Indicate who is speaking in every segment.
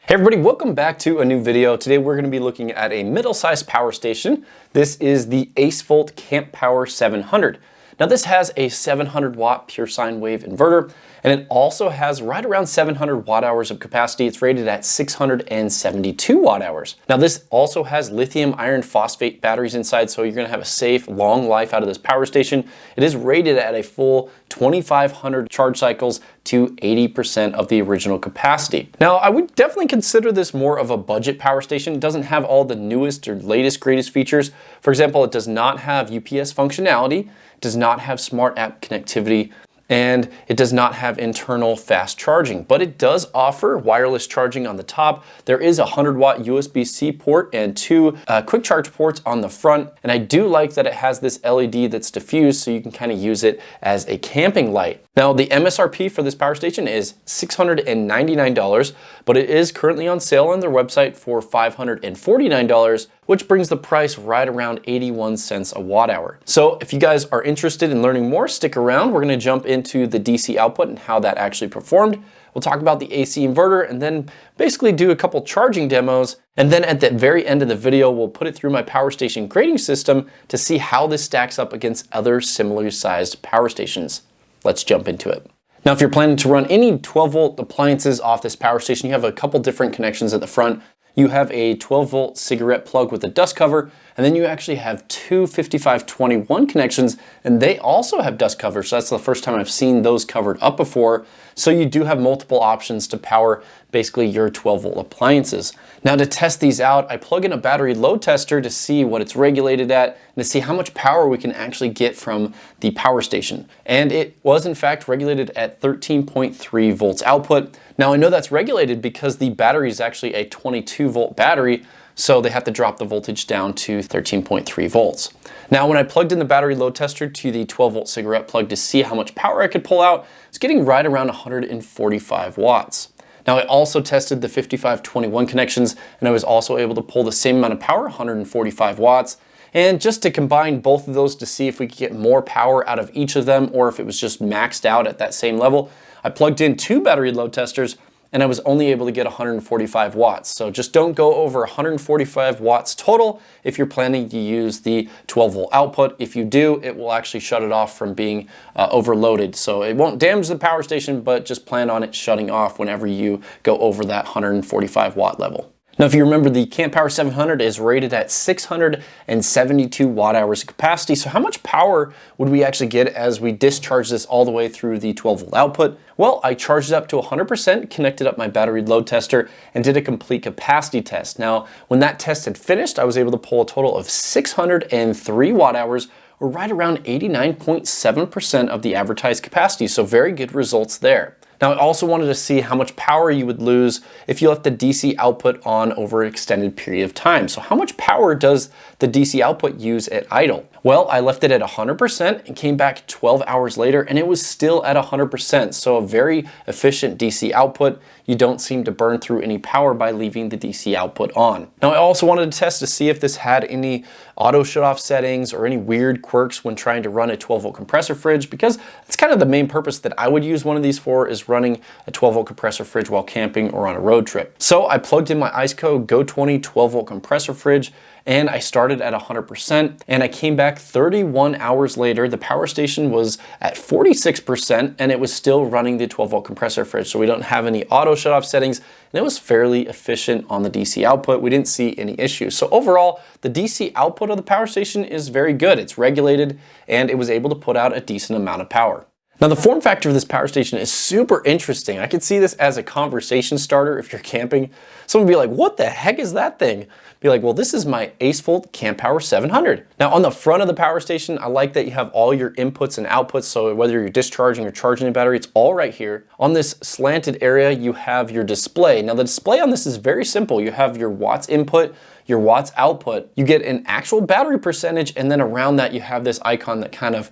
Speaker 1: Hey everybody, welcome back to a new video. Today we're going to be looking at a middle-sized power station. This is the AceVolt Campower 700. Now this has a 700 watt pure sine wave inverter, and it also has right around 700 watt hours of capacity. It's rated at 672 watt hours. Now this also has lithium iron phosphate batteries inside, so you're going to have a safe, long life out of this power station. It is rated at a full 2,500 charge cycles to 80% of the original capacity. Now I would definitely consider this more of a budget power station. It doesn't have all the newest or latest greatest features. For example, it does not have UPS functionality, does not have smart app connectivity, and it does not have internal fast charging, but it does offer wireless charging on the top. There is a 100 watt USB-C port and two quick charge ports on the front. And I do like that it has this LED that's diffused, so you can kind of use it as a camping light. Now the MSRP for this power station is $699, but it is currently on sale on their website for $549, which brings the price right around 81 cents a watt hour. So if you guys are interested in learning more, stick around. We're gonna jump into the DC output and how that actually performed. We'll talk about the AC inverter and then basically do a couple charging demos. And then at the very end of the video, we'll put it through my power station grading system to see how this stacks up against other similarly sized power stations. Let's jump into it. Now, if you're planning to run any 12 volt appliances off this power station, you have a couple different connections at the front. You have a 12 volt cigarette plug with a dust cover, and then you actually have two 5521 connections, and they also have dust covers. So that's the first time I've seen those covered up before. So you do have multiple options to power basically your 12 volt appliances. Now to test these out, I plug in a battery load tester to see what it's regulated at and to see how much power we can actually get from the power station. And it was in fact regulated at 13.3 volts output. Now I know that's regulated because the battery is actually a 22 volt battery, so they have to drop the voltage down to 13.3 volts. Now when I plugged in the battery load tester to the 12 volt cigarette plug to see how much power I could pull out, it's getting right around 145 watts. Now I also tested the 5521 connections, and I was also able to pull the same amount of power, 145 watts. And just to combine both of those to see if we could get more power out of each of them or if it was just maxed out at that same level, I plugged in two battery load testers and I was only able to get 145 watts. So just don't go over 145 watts total if you're planning to use the 12 volt output. If you do, it will actually shut it off from being overloaded. So it won't damage the power station, but just plan on it shutting off whenever you go over that 145 watt level. Now, if you remember, the Campower 700 is rated at 672 watt hours of capacity. So how much power would we actually get as we discharge this all the way through the 12 volt output? Well, I charged it up to 100%, connected up my battery load tester, and did a complete capacity test. Now, when that test had finished, I was able to pull a total of 603 watt hours, or right around 89.7% of the advertised capacity. So very good results there. Now I also wanted to see how much power you would lose if you left the DC output on over an extended period of time. So how much power does the DC output use at idle? Well, I left it at 100% and came back 12 hours later and it was still at 100%. So a very efficient DC output. You don't seem to burn through any power by leaving the DC output on. Now I also wanted to test to see if this had any auto shut off settings or any weird quirks when trying to run a 12 volt compressor fridge, because that's kind of the main purpose that I would use one of these for, is running a 12 volt compressor fridge while camping or on a road trip. So I plugged in my IceCo Go20 12 volt compressor fridge and I started at 100% and I came back 31 hours later. The power station was at 46% and it was still running the 12 volt compressor fridge. So we don't have any auto shut off settings and it was fairly efficient on the DC output. We didn't see any issues. So overall, the DC output of the power station is very good. It's regulated and it was able to put out a decent amount of power. Now the form factor of this power station is super interesting. I could see this as a conversation starter if you're camping. Someone would be like, what the heck is that thing? Be like, well, this is my AceVolt Campower 700. Now on the front of the power station, I like that you have all your inputs and outputs. So whether you're discharging or charging the battery, it's all right here. On this slanted area, you have your display. Now the display on this is very simple. You have your watts input, your watts output, you get an actual battery percentage, and then around that you have this icon that kind of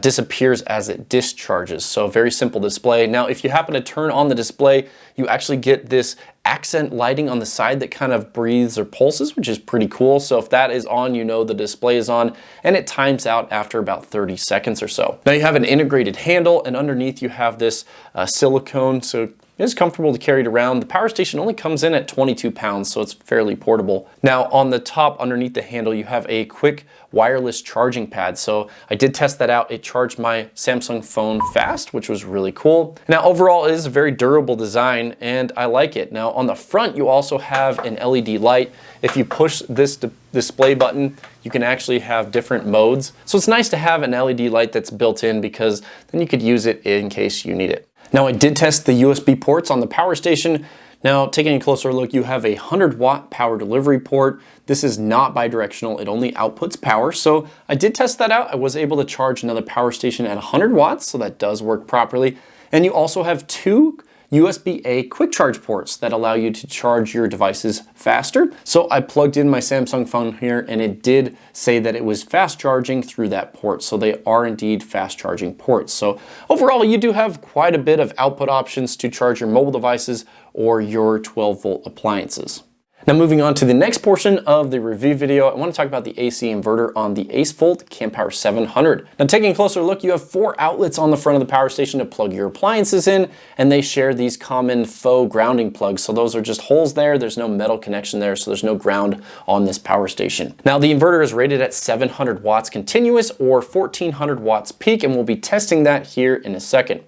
Speaker 1: disappears as it discharges. So very simple display. Now if you happen to turn on the display, you actually get this accent lighting on the side that kind of breathes or pulses, which is pretty cool. So if that is on, you know the display is on, and it times out after about 30 seconds or so. Now you have an integrated handle, and underneath you have this silicone, so It is comfortable to carry it around. The power station only comes in at 22 pounds, so it's fairly portable. Now on the top underneath the handle, you have a quick wireless charging pad. So I did test that out. It charged my Samsung phone fast, which was really cool. Now overall, it is a very durable design and I like it. Now on the front, you also have an LED light. If you push this display button, you can actually have different modes. So it's nice to have an LED light that's built in because then you could use it in case you need it. Now I did test the USB ports on the power station. Now taking a closer look, you have a 100-watt power delivery port. This is not bidirectional, it only outputs power. So I did test that out. I was able to charge another power station at 100 watts, so that does work properly. And you also have two USB-A quick charge ports that allow you to charge your devices faster. So I plugged in my Samsung phone here and it did say that it was fast charging through that port. So they are indeed fast charging ports. So overall, you do have quite a bit of output options to charge your mobile devices or your 12-volt appliances. Now moving on to the next portion of the review video, I want to talk about the AC inverter on the AceVolt Campower 700. Now taking a closer look, you have 4 outlets on the front of the power station to plug your appliances in, and they share these common faux grounding plugs. So those are just holes there, there's no metal connection there, so there's no ground on this power station. Now the inverter is rated at 700 watts continuous or 1400 watts peak, and we'll be testing that here in a second.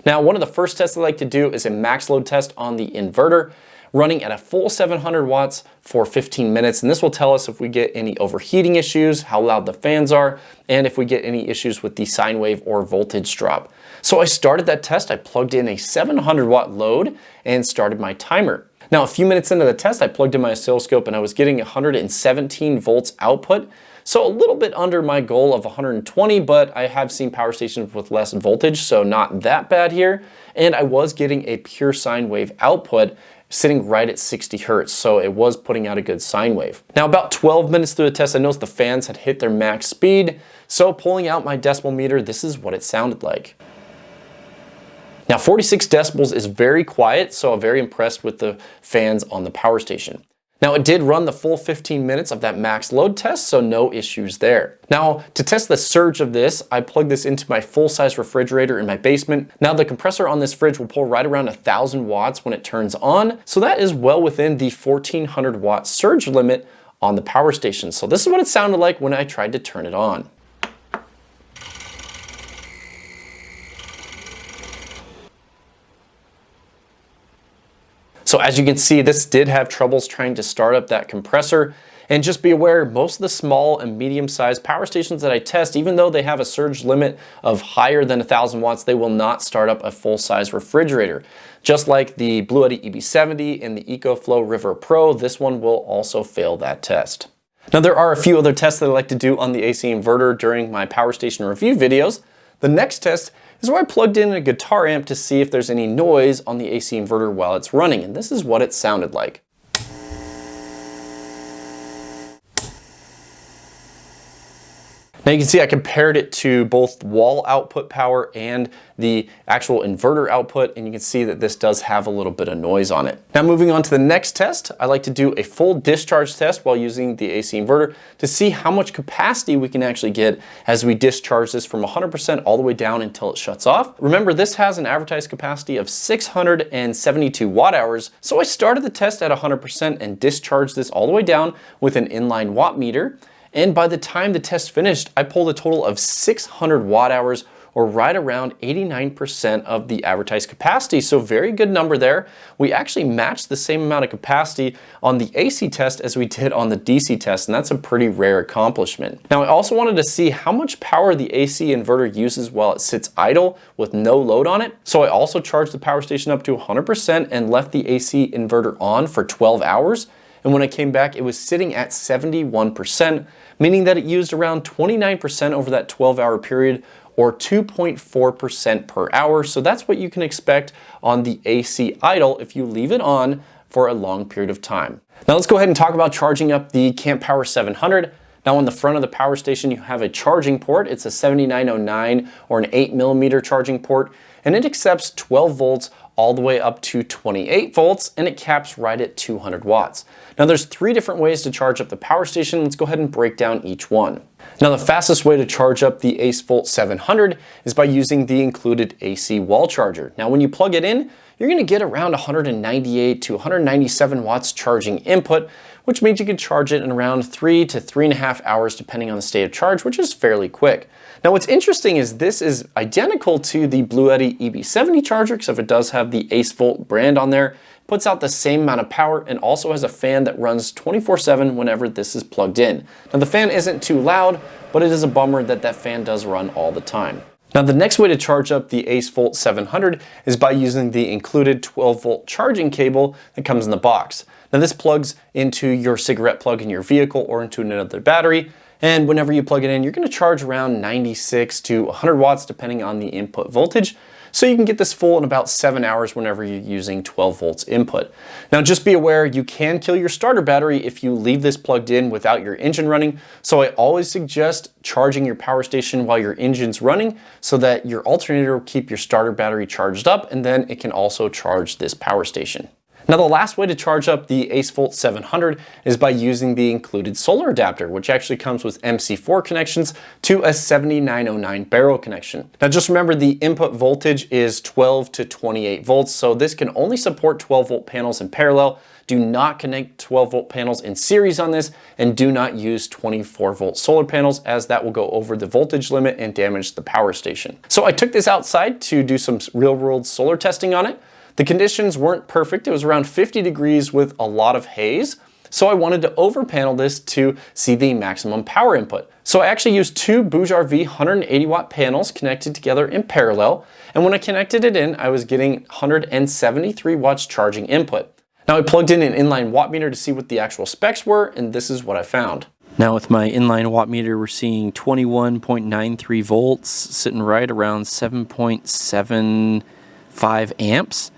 Speaker 1: Now one of the first tests I like to do is a max load test on the inverter, running at a full 700 watts for 15 minutes. And this will tell us if we get any overheating issues, how loud the fans are, and if we get any issues with the sine wave or voltage drop. So I started that test, I plugged in a 700 watt load and started my timer. Now a few minutes into the test, I plugged in my oscilloscope and I was getting 117 volts output. So a little bit under my goal of 120, but I have seen power stations with less voltage, so not that bad here. And I was getting a pure sine wave output sitting right at 60 hertz, so it was putting out a good sine wave. Now about 12 minutes through the test, I noticed the fans had hit their max speed, so pulling out my decibel meter, this is what it sounded like. Now 46 decibels is very quiet, so I'm very impressed with the fans on the power station. Now it did run the full 15 minutes of that max load test, so no issues there. Now to test the surge of this, I plugged this into my full-size refrigerator in my basement. Now the compressor on this fridge will pull right around 1000 watts when it turns on, so that is well within the 1400 watt surge limit on the power station. So this is what it sounded like when I tried to turn it on. So as you can see, this did have troubles trying to start up that compressor. And just be aware, most of the small and medium-sized power stations that I test, even though they have a surge limit of higher than 1000 watts, they will not start up a full-size refrigerator. Just like the Blue Yeti EB70 and the EcoFlow River Pro, this one will also fail that test. Now there are a few other tests that I like to do on the AC inverter during my power station review videos. The next test is where I plugged in a guitar amp to see if there's any noise on the AC inverter while it's running, and this is what it sounded like. Now you can see I compared it to both wall output power and the actual inverter output, and you can see that this does have a little bit of noise on it. Now moving on to the next test, I like to do a full discharge test while using the AC inverter to see how much capacity we can actually get as we discharge this from 100% all the way down until it shuts off. Remember, this has an advertised capacity of 672 watt hours, so I started the test at 100% and discharged this all the way down with an inline watt meter. And by the time the test finished, I pulled a total of 600 watt hours, or right around 89% of the advertised capacity. So very good number there. We actually matched the same amount of capacity on the AC test as we did on the DC test, and that's a pretty rare accomplishment. Now I also wanted to see how much power the AC inverter uses while it sits idle with no load on it. So I also charged the power station up to 100% and left the AC inverter on for 12 hours. And when I came back, it was sitting at 71%, meaning that it used around 29% over that 12-hour period, or 2.4% per hour. So that's what you can expect on the AC idle if you leave it on for a long period of time. Now let's go ahead and talk about charging up the Campower 700. Now on the front of the power station, you have a charging port. It's a 7909 or an 8mm charging port, and it accepts 12 volts all the way up to 28 volts, and it caps right at 200 watts. Now there's 3 different ways to charge up the power station. Let's go ahead and break down each one. Now the fastest way to charge up the AceVolt 700 is by using the included AC wall charger. Now when you plug it in, you're going to get around 198 to 197 watts charging input, which means you can charge it in around 3 to 3.5 hours depending on the state of charge, which is fairly quick. Now what's interesting is this is identical to the Bluetti EB70 charger, except it does have the AceVolt brand on there, puts out the same amount of power, and also has a fan that runs 24/7 whenever this is plugged in. Now the fan isn't too loud, but it is a bummer that that fan does run all the time. Now the next way to charge up the AceVolt 700 is by using the included 12-volt charging cable that comes in the box. Now this plugs into your cigarette plug in your vehicle or into another battery, and whenever you plug it in, you're going to charge around 96 to 100 watts depending on the input voltage. So you can get this full in about 7 hours whenever you're using 12 volts input. Now just be aware, you can kill your starter battery if you leave this plugged in without your engine running. So I always suggest charging your power station while your engine's running so that your alternator will keep your starter battery charged up, and then it can also charge this power station. Now the last way to charge up the AceVolt 700 is by using the included solar adapter, which actually comes with MC4 connections to a 7909 barrel connection. Now just remember, the input voltage is 12 to 28 volts, so this can only support 12 volt panels in parallel. Do not connect 12 volt panels in series on this, and do not use 24 volt solar panels, as that will go over the voltage limit and damage the power station. So I took this outside to do some real world solar testing on it. The conditions weren't perfect. It was around 50 degrees with a lot of haze. So I wanted to over panel this to see the maximum power input. So I actually used two BougeRV 180 watt panels connected together in parallel. And when I connected it in, I was getting 173 watts charging input. Now I plugged in an inline watt meter to see what the actual specs were, and this is what I found. Now with my inline watt meter, we're seeing 21.93 volts, sitting right around 7.75 amps.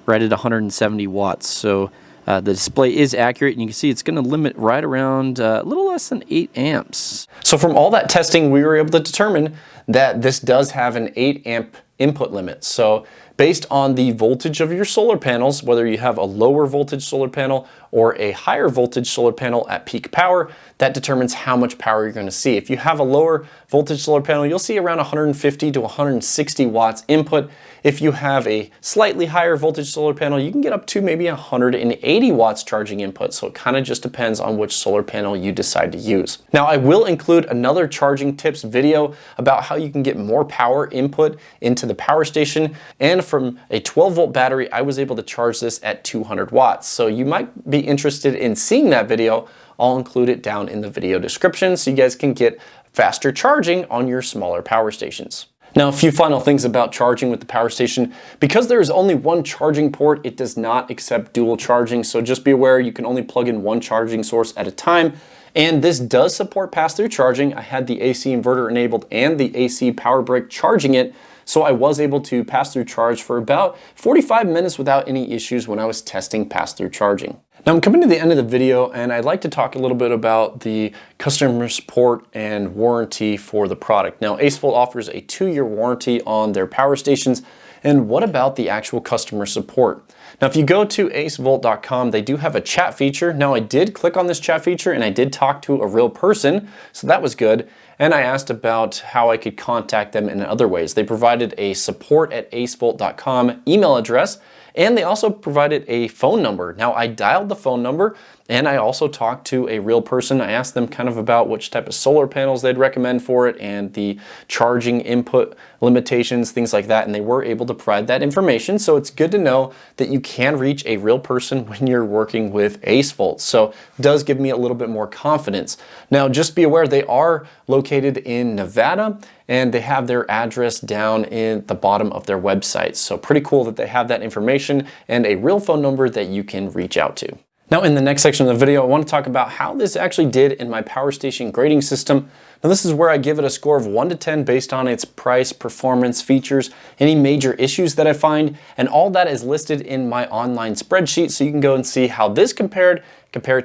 Speaker 1: Right at 170 watts. So the display is accurate, and you can see it's going to limit right around a little less than 8 amps. So from all that testing, we were able to determine that this does have an 8 amp input limit. So based on the voltage of your solar panels, whether you have a lower voltage solar panel or a higher voltage solar panel at peak power, that determines how much power you're going to see. If you have a lower voltage solar panel, you'll see around 150 to 160 watts input. If you have a slightly higher voltage solar panel, you can get up to maybe 180 watts charging input. So it kind of just depends on which solar panel you decide to use. Now I will include another charging tips video about how you can get more power input into the power station. And from a 12 volt battery, I was able to charge this at 200 watts. So you might be interested in seeing that video. I'll include it down in the video description so you guys can get faster charging on your smaller power stations. Now, a few final things about charging with the power station. Because there is only one charging port, it does not accept dual charging, so just be aware you can only plug in one charging source at a time. And this does support pass-through charging. I had the AC inverter enabled and the AC power brick charging it, so I was able to pass through charge for about 45 minutes without any issues when I was testing pass-through charging. Now I'm coming to the end of the video, and I'd like to talk a little bit about the customer support and warranty for the product. Now AceVolt offers a 2-year warranty on their power stations, and what about the actual customer support? Now if you go to acevolt.com, they do have a chat feature. Now I did click on this chat feature and I did talk to a real person, so that was good. And I asked about how I could contact them in other ways. They provided a support@acevolt.com email address, and they also provided a phone number. Now I dialed the phone number, and I also talked to a real person. I asked them kind of about which type of solar panels they'd recommend for it and the charging input limitations, things like that, and they were able to provide that information. So it's good to know that you can reach a real person when you're working with AceVolt. So it does give me a little bit more confidence. Now just be aware they are located in Nevada, and they have their address down in the bottom of their website. So pretty cool that they have that information and a real phone number that you can reach out to. Now in the next section of the video, I want to talk about how this actually did in my power station grading system. Now this is where I give it a score of 1 to 10 based on its price, performance, features, any major issues that I find, and all that is listed in my online spreadsheet, so you can go and see how this compared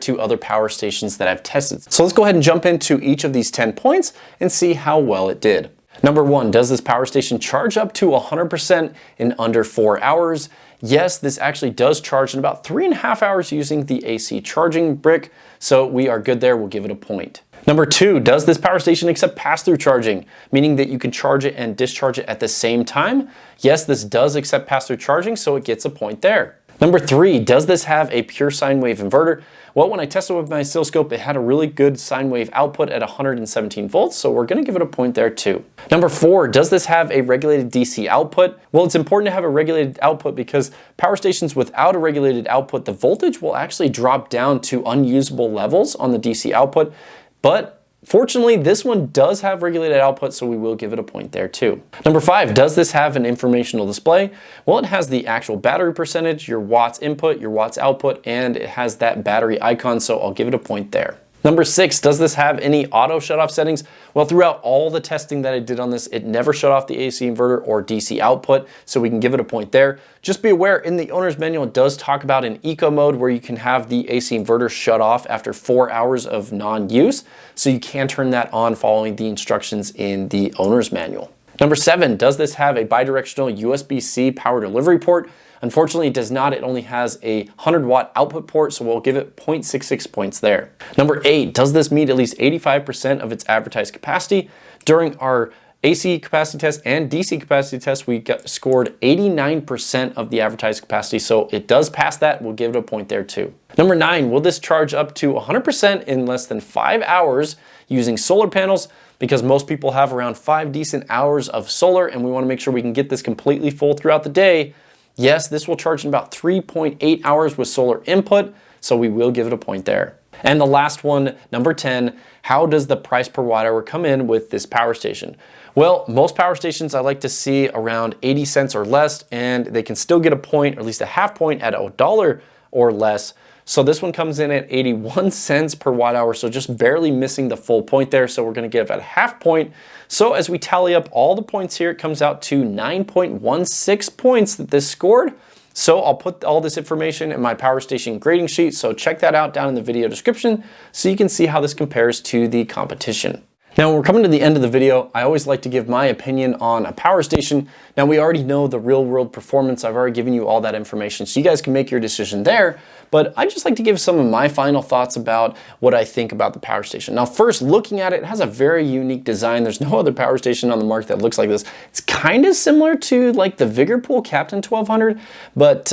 Speaker 1: to other power stations that I've tested. So let's go ahead and jump into each of these 10 points and see how well it did. Number 1, does this power station charge up to 100% in under 4 hours? Yes, this actually does charge in about 3.5 hours using the AC charging brick, so we are good there. We'll give it a point. Number 2, does this power station accept pass-through charging, meaning that you can charge it and discharge it at the same time? Yes, this does accept pass-through charging, so it gets a point there. Number 3, does this have a pure sine wave inverter? Well, when I tested with my oscilloscope, it had a really good sine wave output at 117 volts, so we're going to give it a point there too. Number 4, does this have a regulated DC output? Well, it's important to have a regulated output because power stations without a regulated output, the voltage will actually drop down to unusable levels on the DC output, but fortunately, this one does have regulated output, so we will give it a point there too. Number 5, does this have an informational display? Well, it has the actual battery percentage, your watts input, your watts output, and it has that battery icon, so I'll give it a point there. Number 6, does this have any auto shutoff settings? Well, throughout all the testing that I did on this, it never shut off the AC inverter or DC output, so we can give it a point there. Just be aware, in the owner's manual, it does talk about an eco mode where you can have the AC inverter shut off after 4 hours of non-use, so you can turn that on following the instructions in the owner's manual. Number 7, does this have a bidirectional USB-C power delivery port? Unfortunately, it does not. It only has a 100-watt output port, so we'll give it 0.66 points there. Number 8, does this meet at least 85% of its advertised capacity? During our AC capacity test and DC capacity test, we scored 89% of the advertised capacity, so it does pass that. We'll give it a point there too. Number 9, will this charge up to 100% in less than 5 hours using solar panels? Because most people have around 5 decent hours of solar, and we want to make sure we can get this completely full throughout the day. Yes, this will charge in about 3.8 hours with solar input, so we will give it a point there. And the last one, number 10, how does the price per watt hour come in with this power station? Well, most power stations I like to see around 80 cents or less, and they can still get a point, or at least a half point at $1 or less. So this one comes in at 81 cents per watt hour, so just barely missing the full point there. So we're going to give it a half point. So as we tally up all the points here, it comes out to 9.16 points that this scored. So I'll put all this information in my power station grading sheet, so check that out down in the video description so you can see how this compares to the competition. Now, when we're coming to the end of the video, I always like to give my opinion on a power station. Now, we already know the real world performance. I've already given you all that information, so you guys can make your decision there. But I just like to give some of my final thoughts about what I think about the power station. Now, first, looking at it, it has a very unique design. There's no other power station on the market that looks like this. It's kind of similar to like the Vigorpool Captain 1200, but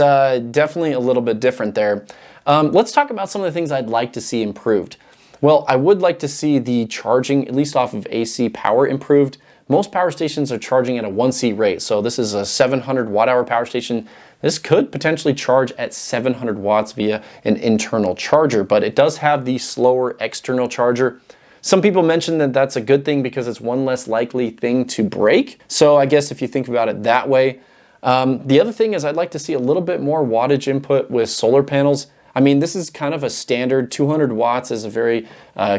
Speaker 1: definitely a little bit different there. Let's talk about some of the things I'd like to see improved. Well, I would like to see the charging, at least off of AC power, improved. Most power stations are charging at a 1C rate. So this is a 700 watt hour power station. This could potentially charge at 700 watts via an internal charger, but it does have the slower external charger. Some people mention that that's a good thing because it's one less likely thing to break. So I guess if you think about it that way. The other thing is I'd like to see a little bit more wattage input with solar panels. I mean, this is kind of a standard. 200 watts is a very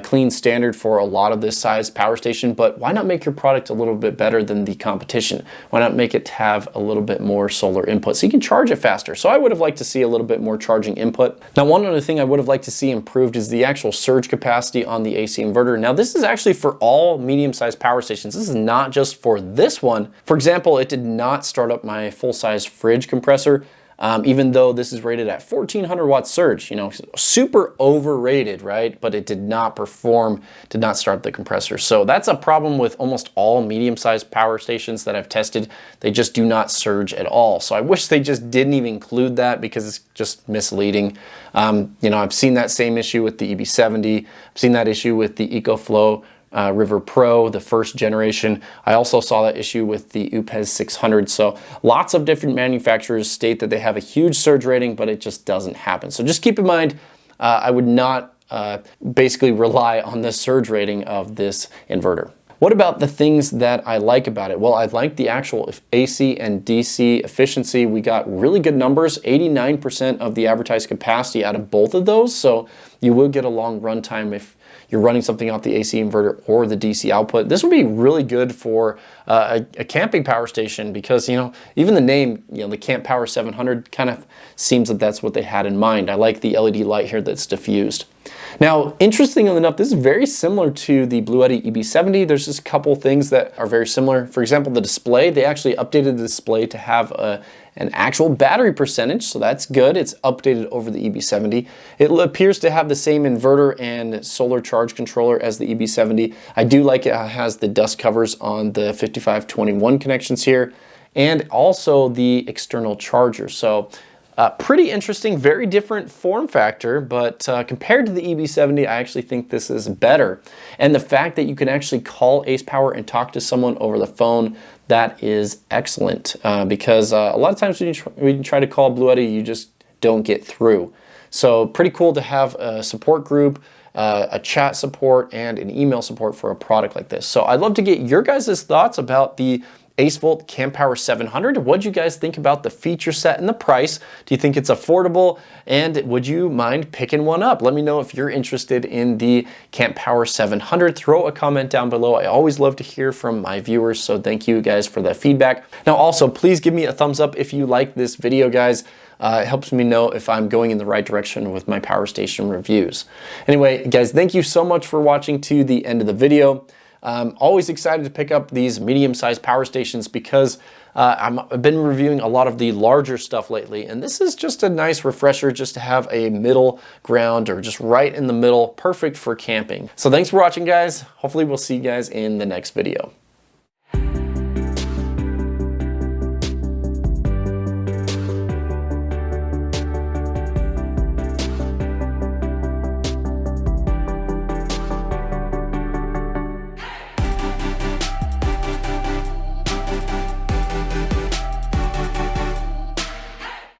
Speaker 1: clean standard for a lot of this size power station, but why not make your product a little bit better than the competition? Why not make it have a little bit more solar input so you can charge it faster? So I would have liked to see a little bit more charging input. Now, one other thing I would have liked to see improved is the actual surge capacity on the AC inverter. Now, this is actually for all medium-sized power stations. This is not just for this one. For example, it did not start up my full-size fridge compressor. Even though this is rated at 1400 watt surge, you know, super overrated, right? But it did not perform, did not start the compressor. So that's a problem with almost all medium-sized power stations that I've tested. They just do not surge at all. So I wish they just didn't even include that because it's just misleading. You know, I've seen that same issue with the EB70. I've seen that issue with the EcoFlow River Pro, the first generation. I also saw that issue with the UPEZ 600. So lots of different manufacturers state that they have a huge surge rating, but it just doesn't happen. So just keep in mind, I would not basically rely on the surge rating of this inverter. What about the things that I like about it? Well, I like the actual AC and DC efficiency. We got really good numbers, 89% of the advertised capacity out of both of those. So you will get a long runtime if you're running something off the AC inverter or the DC output. This would be really good for a camping power station because, you know, even the name, you know, the Campower 700 kind of seems that that's what they had in mind. I like the LED light here that's diffused. Now, interestingly enough, this is very similar to the Bluetti EB70. There's just a couple things that are very similar. For example, the display, they actually updated the display to have an actual battery percentage, so that's good. It's updated over the EB70. It appears to have the same inverter and solar charge controller as the EB70. I do like it has the dust covers on the 5521 connections here, and also the external charger. So pretty interesting, very different form factor, but compared to the EB70, I actually think this is better. And the fact that you can actually call AcePower and talk to someone over the phone, that is excellent, because a lot of times when you try to call Bluetti, you just don't get through. So pretty cool to have a support group, a chat support, and an email support for a product like this. So I'd love to get your guys' thoughts about the AceVolt Campower 700. What do you guys think about the feature set and the price? Do you think it's affordable? And would you mind picking one up? Let me know if you're interested in the Campower 700. Throw a comment down below. I always love to hear from my viewers, so thank you guys for that feedback. Now also, please give me a thumbs up if you like this video, guys. It helps me know if I'm going in the right direction with my power station reviews. Anyway, guys, thank you so much for watching to the end of the video. I'm always excited to pick up these medium-sized power stations because I've been reviewing a lot of the larger stuff lately, and this is just a nice refresher just to have a middle ground or just right in the middle, perfect for camping. So thanks for watching, guys. Hopefully we'll see you guys in the next video.